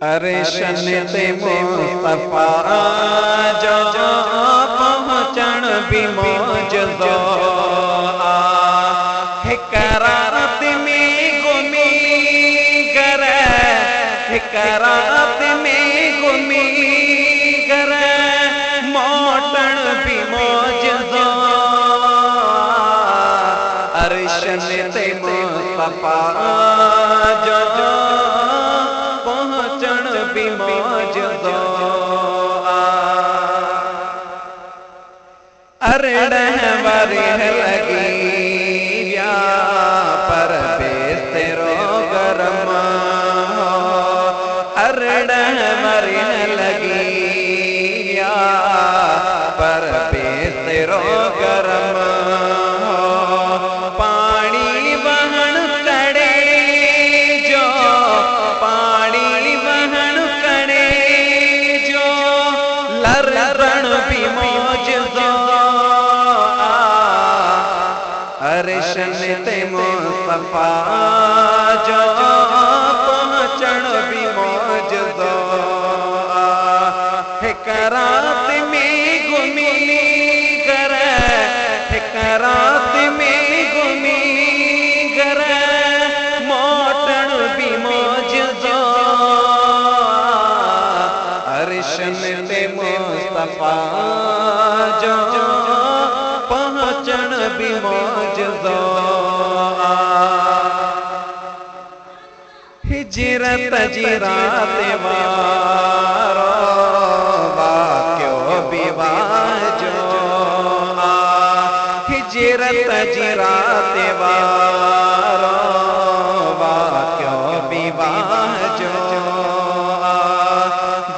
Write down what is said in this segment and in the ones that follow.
अरशन ते मुस्तफा जो पहुँचण भी मौजज़ो हिक रात में घुमी गर हिक रात में घुमी गर मोटण भी मौजज़ो अरशन ते मुस्तफा जो पहुँचण भी मौजज़ो अरड़ह वरह लगी व्या पर बेस्तरो गरम अरड़ह वरह लगी व्या पर बेस्तरो गरम पानी वहन कड़े जो पानी वहन कड़े जो लरण भी मौजज़ो अरशन ते मुस्तफा जो पहुँचण भी मौजज़ो हिक रात में घुमी गर हिक रात में घुमी गर मोटण भी मौजज़ो अरशन ते मुस्तफा जो पहुँचण भी मौजज़ो हिजरत जी रात वारो वाक्यो विवाजो हिजरत जी रात वारो वाक्यो विवाजो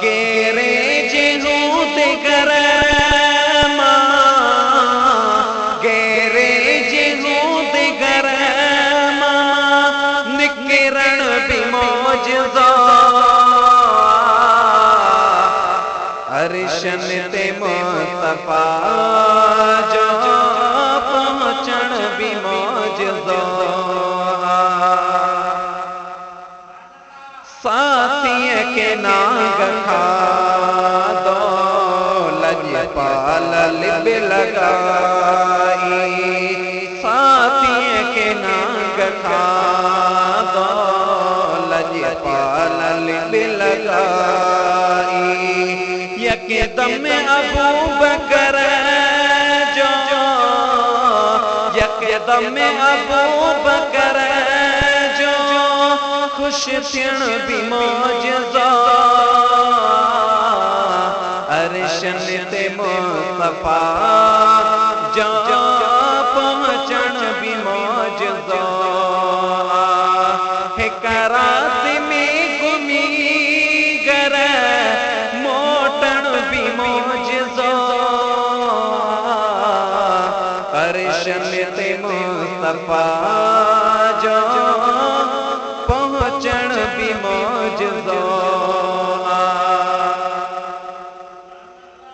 गेरे जेहू ते कर अरशन ते मुस्तफा जो पहुँचण भी मौजज़ो साथी के नाग खा दो लजपाल लिब लगाई साथी के नाग खा दो लजपाल लिब लगाई यकदम अबू बकर जो यकदम अबू बकर जो खुश थियण भी मौजज़ो अरशन ते मुस्तफा जो पहुँचण भी मौजज़ो हिक रात में घुमी गर मौजज़ो अरशन ते मुस्तफा जो पहुँचण भी मौजज़ो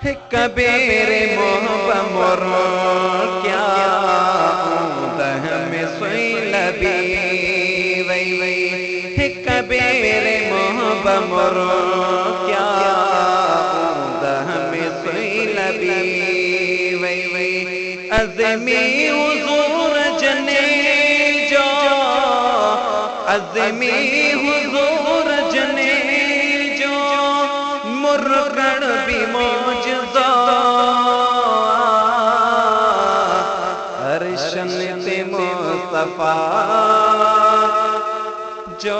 हिक बेरे मोहब्बत मोर क्या दह में सोई लबी वई वई हिक बेरे मोहब्बत मोर क्या अज़मी हुज़ूर जने जो अज़मी हुज़ूर जने जो मुर्गण भी मौजज़ो अरशन ते मुस्तफा जो